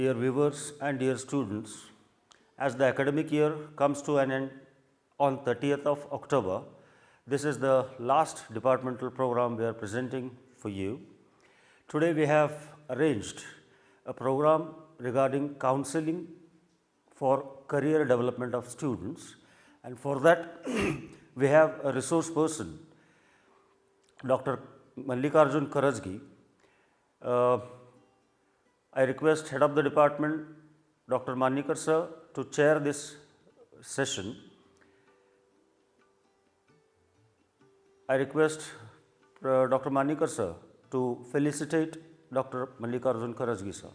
dear viewers and dear students, as the academic year comes to an end on 30th of October, this is the last departmental program we are presenting for you. Today we have arranged a program regarding counseling for career development of students, and for that we have a resource person, Dr. Mallikarjun Karajgi. I request Head of the Department, Dr. Manikar sir, to chair this session. I request Dr. Manikar sir to felicitate Dr. Mallikarjun Karajgi sir.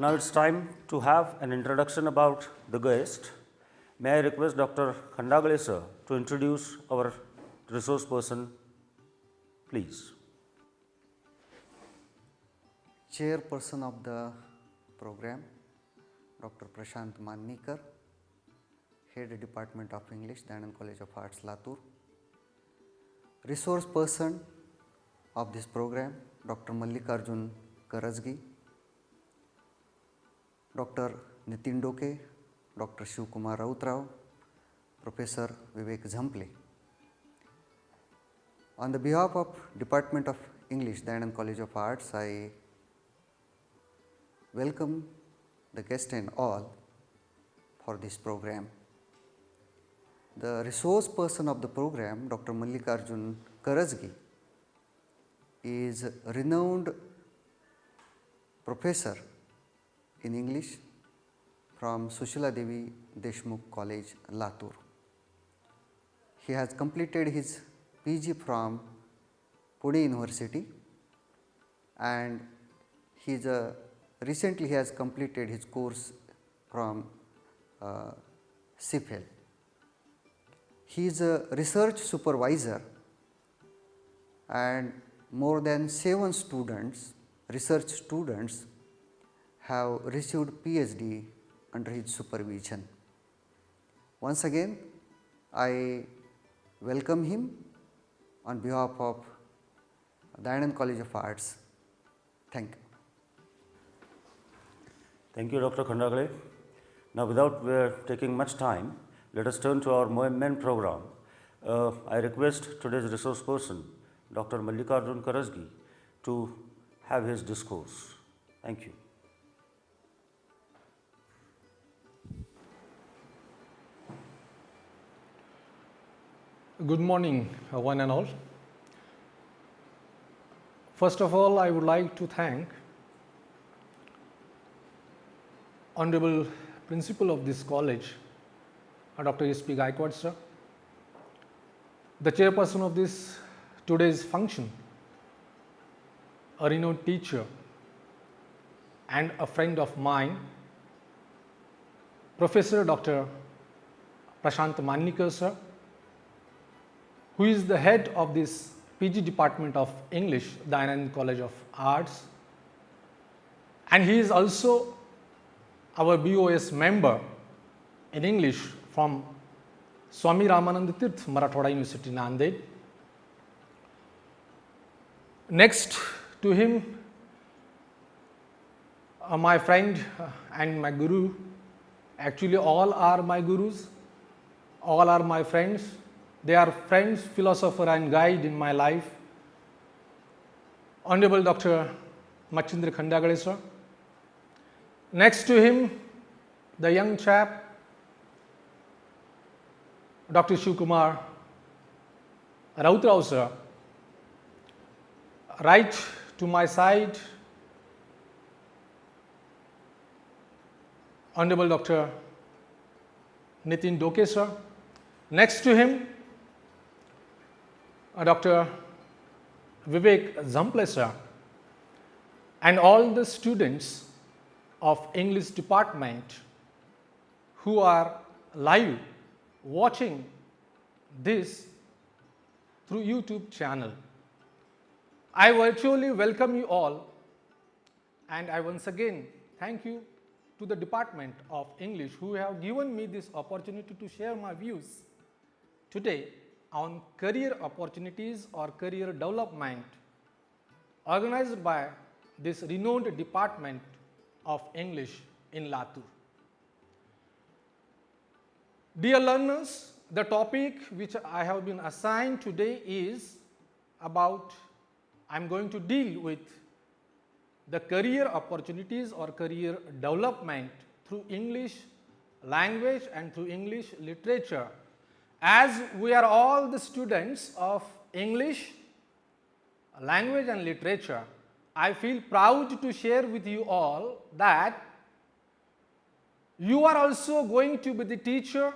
Now it's time to have an introduction about the guest. May I request Dr. Khandagale sir to introduce our resource person, please. Chairperson of the program, Dr. Prashant Mannikar, Head Department of English, Dayanand College of Arts, Latur. Resource person of this program, Dr. Mallikarjun Karajgi, Dr. Nitin Doke, Dr. Shivkumar Rautrao, Professor Vivek Zample. On the behalf of Department of English, Dayanand College of Arts, I welcome the guest and all for this program. The resource person of the program, Dr. Mallikarjun Karajgi, is a renowned professor in English from Sushila Devi Deshmukh College, Latur. He has completed his PG from Pune University, and recently he has completed his course from CIFEL. He is a research supervisor, and more than 7 research students have received PhD under his supervision. Once again, I welcome him on behalf of Dayanand College of Arts. Thank you. Thank you, Dr. Khandagale. Now, without taking much time, let us turn to our main program. I request today's resource person, Dr. Mallikarjun Karajgi, to have his discourse. Thank you. Good morning, one and all. First of all, I would like to thank Honorable Principal of this college, Dr. S.P. Gaikwad sir, the chairperson of this today's function, a renowned teacher and a friend of mine, Professor Dr. Prashant Mannikar sir, who is the head of this PG Department of English, Dayanand College of Arts, and he is also our BOS member in English from Swami Ramanand Tirth Marathwada University, Nanded. Next to him, my friend and my guru, actually all are my gurus, all are my friends. They are friends, philosopher and guide in my life. Honorable Dr. Machindra Khandagale sir. Next to him, the young chap, Dr. Shivkumar Rautrao sir. Right to my side, Honorable Dr. Nitin Doke sir. Next to him, Dr. Vivek Zample sir, and all the students of English department who are live watching this through YouTube channel. I virtually welcome you all and I once again thank you to the Department of English who have given me this opportunity to share my views today on career opportunities or career development organized by this renowned Department of English in Latur. Dear learners, the topic which I have been assigned today is about, I am going to deal with the career opportunities or career development through English language and through English literature. As we are all the students of English language and literature, I feel proud to share with you all that you are also going to be the teacher,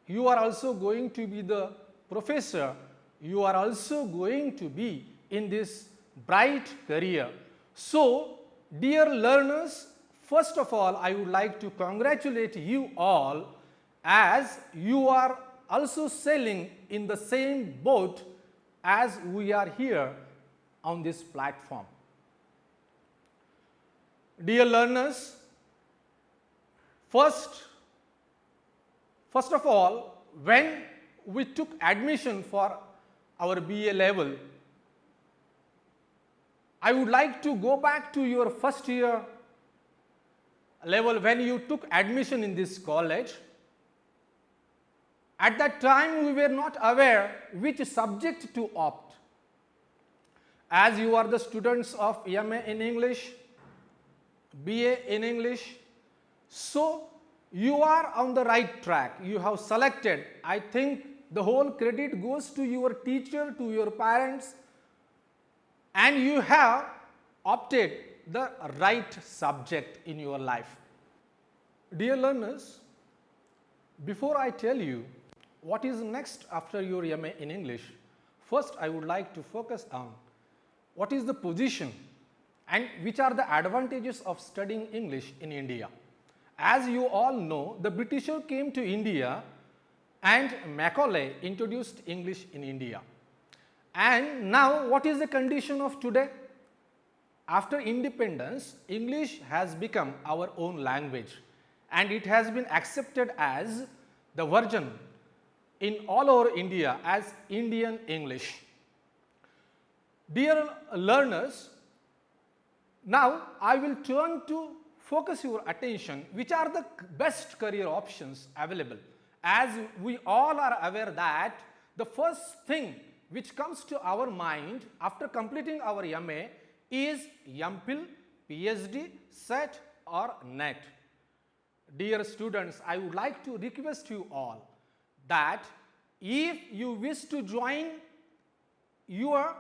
you are also going to be the professor, you are also going to be in this bright career. So, dear learners, first of all I would like to congratulate you all as you are also sailing in the same boat as we are here on this platform. Dear learners, first of all, when we took admission for our BA level, I would like to go back to your first year level when you took admission in this college. At that time, we were not aware which subject to opt. As you are the students of MA in English, BA in English, so you are on the right track. You have selected. I think the whole credit goes to your teacher, to your parents, and you have opted the right subject in your life. Dear learners, before I tell you what is next after your MA in English, first I would like to focus on what is the position and which are the advantages of studying English in India. As you all know, the Britisher came to India and Macaulay introduced English in India. And now what is the condition of today? After independence, English has become our own language and it has been accepted as the version in all over India as Indian English. Dear learners, now I will turn to focus your attention which are the best career options available. As we all are aware that the first thing which comes to our mind after completing our MA is MPhil, PhD, SET or NET. Dear students, I would like to request you all that if you wish to join your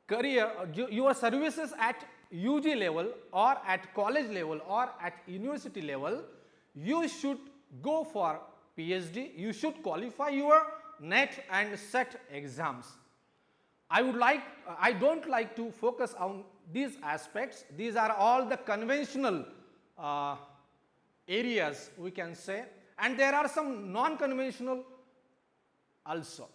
career, your services at UG level or at college level or at university level, you should go for PhD, you should qualify your NET and SET exams. I don't like to focus on these aspects. These are all the conventional areas we can say, and there are some non-conventional also.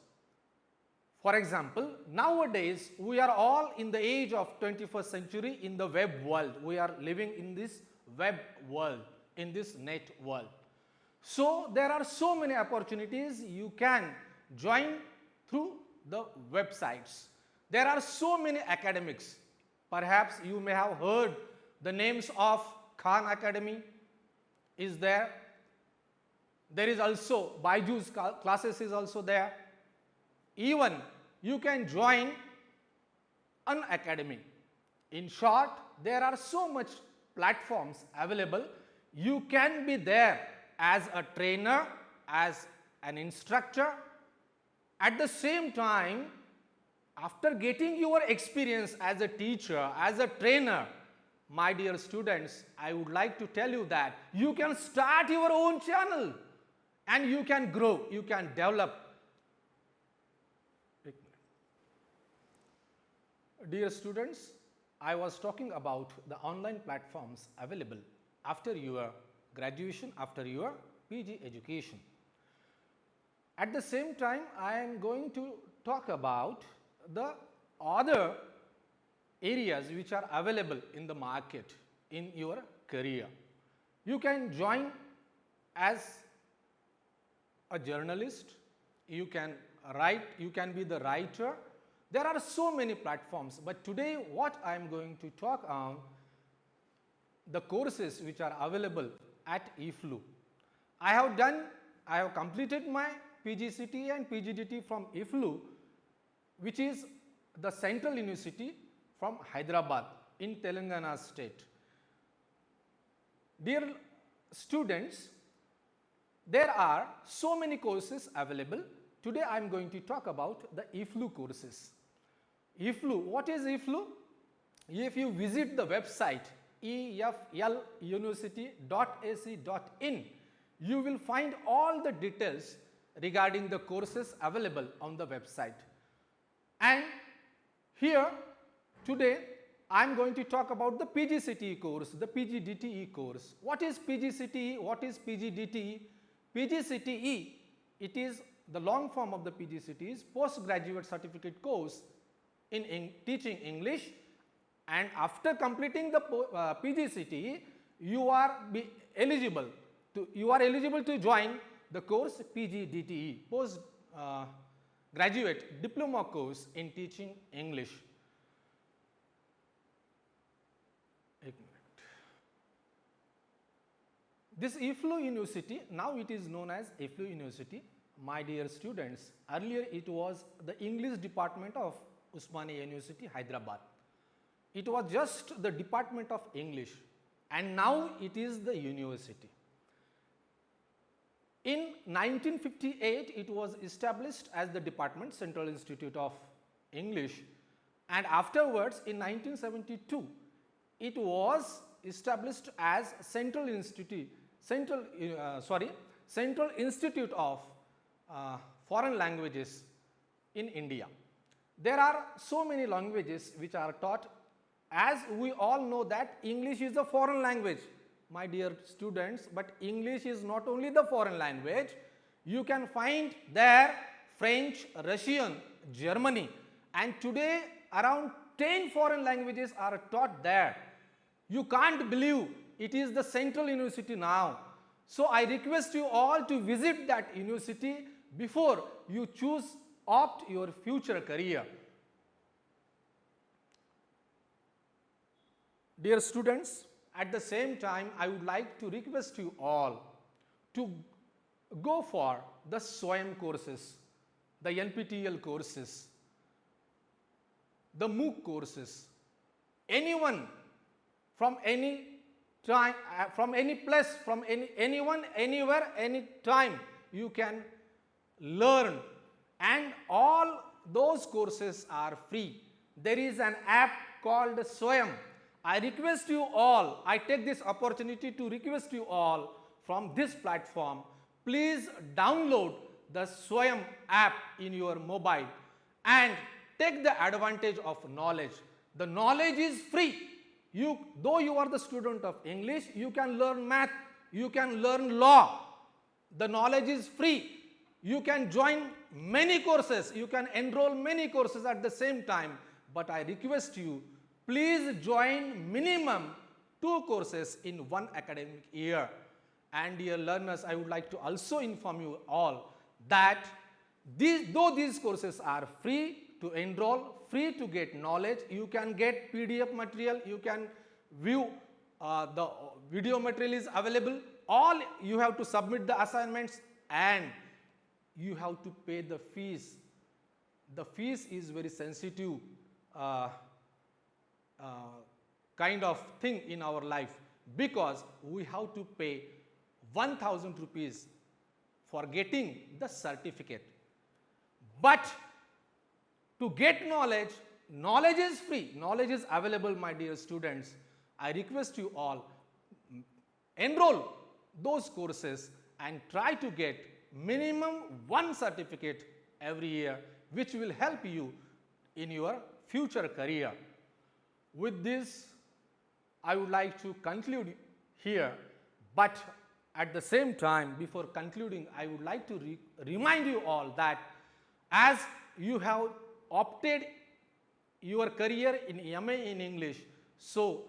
For example, nowadays we are all in the age of 21st century in the web world. We are living in this web world, in this net world. So there are so many opportunities you can join through the websites. There are so many academics. Perhaps you may have heard the names of Khan Academy is there. There is also Byju's classes is also there. Even you can join an academy. In short, there are so much platforms available. You can be there as a trainer, as an instructor. At the same time, after getting your experience as a teacher, as a trainer, my dear students, I would like to tell you that you can start your own channel and you can grow, you can develop. Dear students, I was talking about the online platforms available after your graduation, after your PG education. At the same time, I am going to talk about the other areas which are available in the market. in your career. You can join as a journalist, you can write, you can be the writer. There are so many platforms, but today what I am going to talk on the courses which are available at IFLU. I have completed my PGCT and PGDT from IFLU, which is the Central University from Hyderabad in Telangana state. Dear students, there are so many courses available. Today I am going to talk about the IFLU courses. IFLU, what is IFLU? If you visit the website efluniversity.ac.in, you will find all the details regarding the courses available on the website. And here today I am going to talk about the PGCTE course, the PGDTE course. What is PGCTE? What is PGDTE? PGCTE, it is the long form of the PGCTE is postgraduate certificate course in teaching English, and after completing the PGCTE, you are eligible to join the course PGDTE, post graduate diploma course in teaching English. This IFLU University, now it is known as IFLU University. My dear students, earlier it was the English department of Osmania University, Hyderabad. It was just the department of English, and now it is the university. In 1958, it was established as the department, Central Institute of English, and afterwards in 1972, it was established as Central Institute of Foreign Languages in India. There are so many languages which are taught. As we all know that English is a foreign language, my dear students, but English is not only the foreign language. You can find there French, Russian, Germany, and today around 10 foreign languages are taught there. You can't believe it is the Central University now. So I request you all to visit that university before you opt your future career. Dear students, at the same time I would like to request you all to go for the SWAYAM courses, the NPTEL courses, the MOOC courses. Anyone from any time, from any place, from anyone, anywhere, any time, you can learn, and all those courses are free. There is an app called SWAYAM. I request you all, I take this opportunity to request you all from this platform, please download the SWAYAM app in your mobile and take the advantage of knowledge. The knowledge is free. Though you are the student of English, you can learn math, you can learn law. The knowledge is free. You can join many courses, you can enroll many courses at the same time, but I request you, please join minimum 2 courses in one academic year. And dear learners, I would like to also inform you all that though these courses are free to enroll, free to get knowledge, you can get PDF material, you can view the video material is available. All you have to submit the assignments and you have to pay the fees. The fees is very sensitive kind of thing in our life, because we have to pay 1000 rupees for getting the certificate. But to get knowledge, knowledge is free, knowledge is available, my dear students. I request you all, enroll those courses and try to get minimum 1 certificate every year, which will help you in your future career. With this, I would like to conclude here, but at the same time, before concluding, I would like to remind you all that as you have opted your career in MA in English, so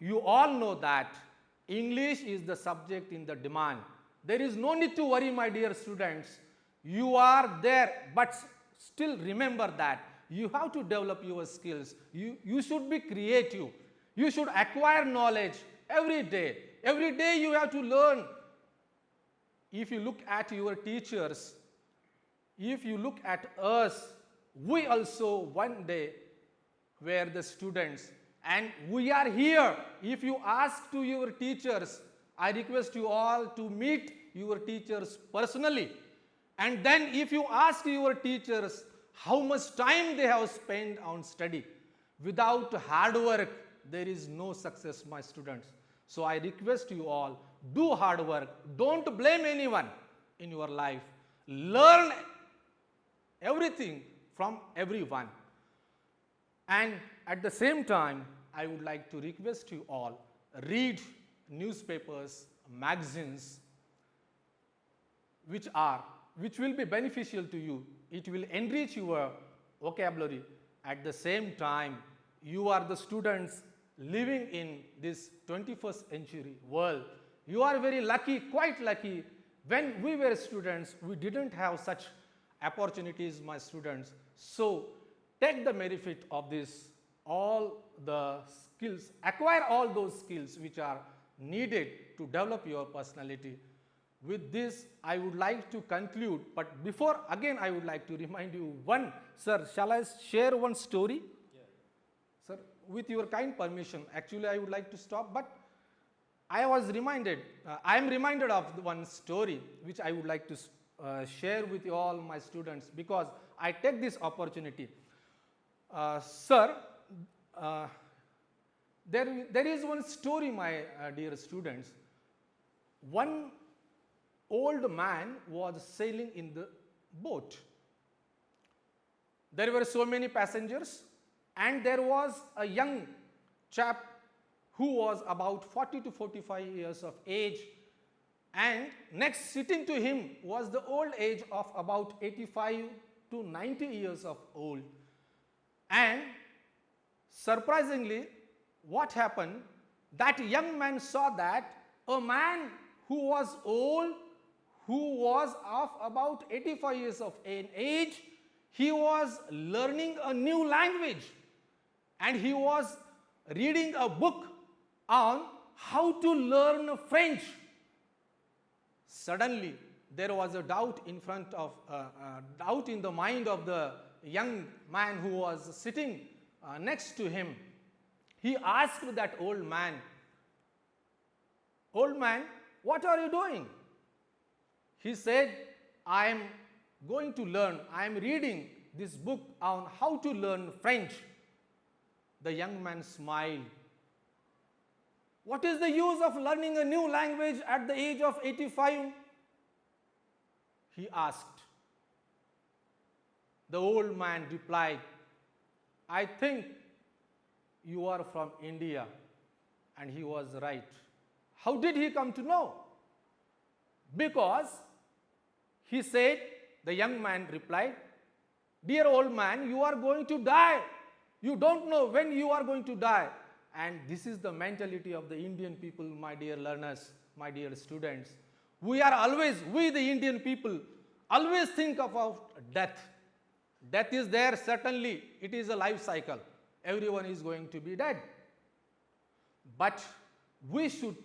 you all know that English is the subject in the demand. There is no need to worry, my dear students. You are there, but still remember that you have to develop your skills. You should be creative. You should acquire knowledge every day. Every day you have to learn. If you look at your teachers, if you look at us, we also one day were the students, and we are here. If you ask to your teachers, I request you all to meet your teachers personally. And then if you ask your teachers how much time they have spent on study, without hard work, there is no success, my students. So I request you all, do hard work. Don't blame anyone in your life. Learn everything from everyone. And at the same time, I would like to request you all, read newspapers, magazines, which will be beneficial to you. It will enrich your vocabulary. At the same time, you are the students living in this 21st century world. You are very lucky, quite lucky. When we were students, we didn't have such opportunities, my students. So take the benefit of this, all the skills, acquire all those skills which are needed to develop your personality. With this, I would like to conclude, but before again I would like to remind you one, sir, shall I share one story? Yeah. Sir, with your kind permission, actually I would like to stop, but I am reminded of one story which I would like to share with you all my students, because I take this opportunity. Sir, there is one story, my dear students. One old man was sailing in the boat. There were so many passengers, and there was a young chap who was about 40 to 45 years of age, and next sitting to him was the old age of about 85 to 90 years of old. And surprisingly, what happened, that young man saw that a man who was old, who was of about 85 years of age, he was learning a new language, and he was reading a book on how to learn French. Suddenly, there was a doubt in the mind of the young man who was sitting next to him. He asked that old man, "Old man, what are you doing?" He said, "I am going to learn, I am reading this book on how to learn French." The young man smiled. "What is the use of learning a new language at the age of 85? He asked. The old man replied, "I think you are from India." And he was right. How did he come to know? Because he said, the young man replied, "Dear old man, you are going to die. You don't know when you are going to die." And this is the mentality of the Indian people, my dear learners, my dear students. We the Indian people, always think about death. Death is there, certainly. It is a life cycle. Everyone is going to be dead. But we should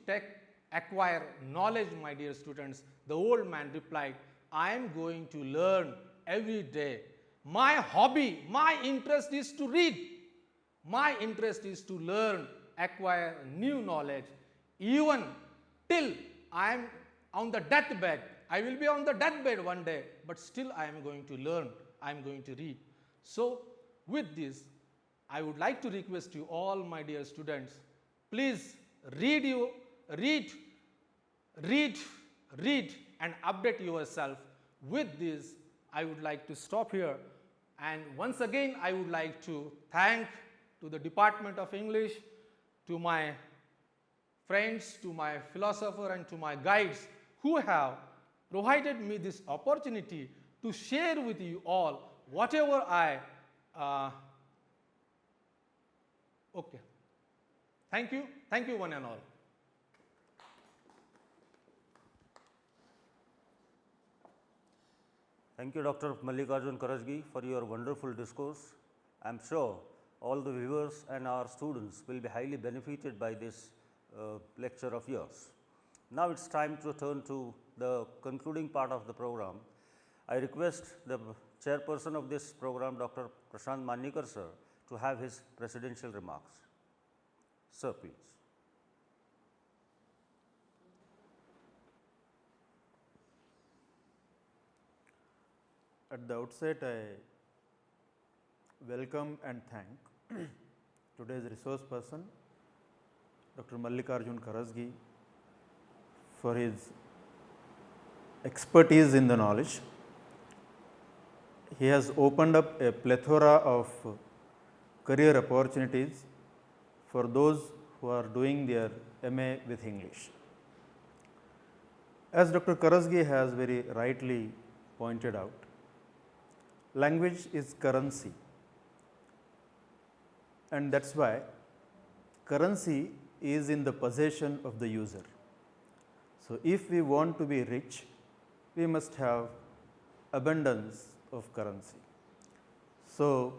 acquire knowledge, my dear students. The old man replied, "I am going to learn every day. My hobby, my interest is to read. My interest is to learn, acquire new knowledge. Even till I am on the deathbed. I will be on the deathbed one day, but still I am going to learn, I am going to read." So with this, I would like to request you all, my dear students, please read and update yourself. With this, I would like to stop here, and once again I would like to thank to the Department of English, to my friends, to my philosopher, and to my guides who have provided me this opportunity to share with you all whatever Thank you one and all. Thank you, Dr. Mallikarjun Karajgi, for your wonderful discourse. I am sure all the viewers and our students will be highly benefited by this lecture of yours. Now, it is time to turn to the concluding part of the program. I request the chairperson of this program, Dr. Prashant Mannikar sir, to have his presidential remarks. Sir, please. At the outset, I welcome and thank today's resource person, Dr. Mallikarjun Karajgi, for his expertise in the knowledge. He has opened up a plethora of career opportunities for those who are doing their MA with English. As Dr. Karajgi has very rightly pointed out, language is currency, and that is why currency is in the possession of the user. So, if we want to be rich, we must have abundance of currency. So,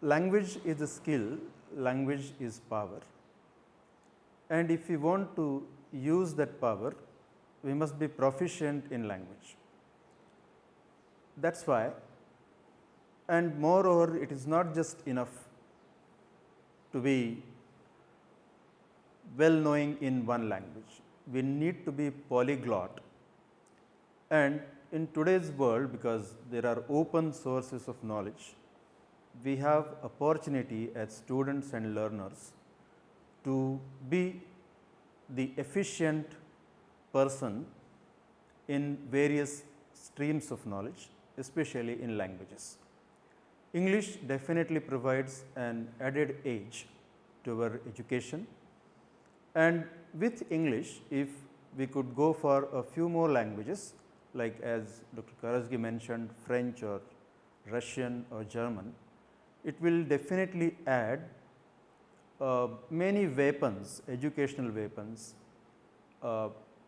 language is a skill, language is power, and if we want to use that power, we must be proficient in language. That is why, and moreover, it is not just enough to be well knowing in one language. We need to be polyglot, and in today's world, because there are open sources of knowledge, we have opportunity as students and learners to be the efficient person in various streams of knowledge, especially in languages. English definitely provides an added edge to our education, and with English, if we could go for a few more languages, like as Dr. Karajgi mentioned, French or Russian or German, it will definitely add many weapons, educational weapons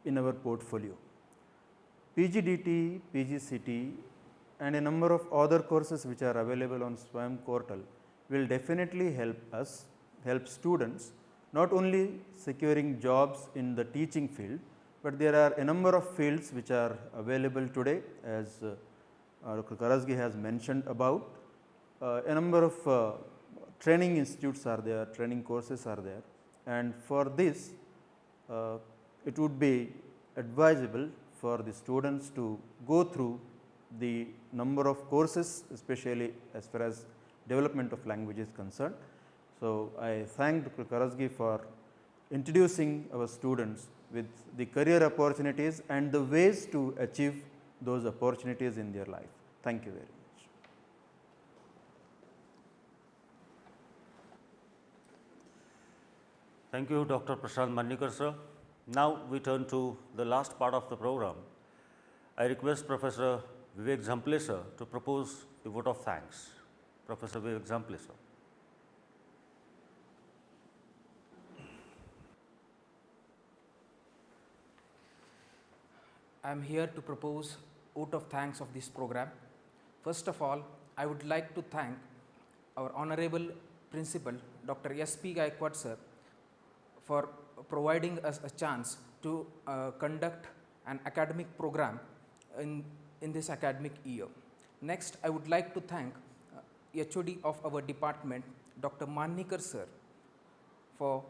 in our portfolio. PGDT, PGCT and a number of other courses which are available on SWAYAM portal will definitely help us, help students not only securing jobs in the teaching field, but there are a number of fields which are available today, as Dr. Karajgi has mentioned about. A number of training institutes are there, training courses are there, and for this it would be advisable for the students to go through the number of courses, especially as far as development of language is concerned. So, I thank Dr. Karajgi for introducing our students with the career opportunities and the ways to achieve those opportunities in their life. Thank you very much. Thank you, Dr. Prashant Mannikar sir. Now, we turn to the last part of the program. I request Professor Vivek Zample sir to propose the vote of thanks. Professor Vivek Zample sir. I am here to propose vote of thanks of this program. First of all, I would like to thank our Honorable Principal Dr. S.P. Gaikwad sir for providing us a chance to conduct an academic program in this academic year. Next, I would like to thank HOD of our department, Dr. Mannikar sir, for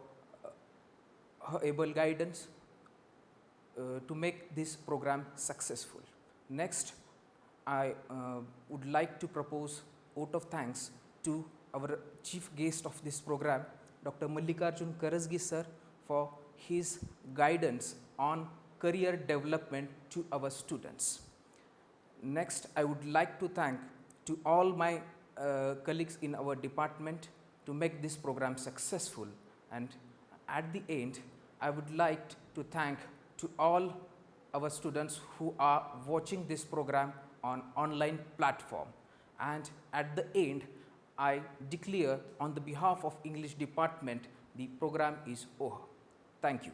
her able guidance to make this program successful. Next, I would like to propose vote of thanks to our chief guest of this program, Dr. Mallikarjun Karajgi sir, for his guidance on career development to our students. Next, I would like to thank to all my colleagues in our department to make this program successful, and at the end, I would like to thank to all our students who are watching this program on online platform. And at the end, I declare on the behalf of English department The program is over. Thank you.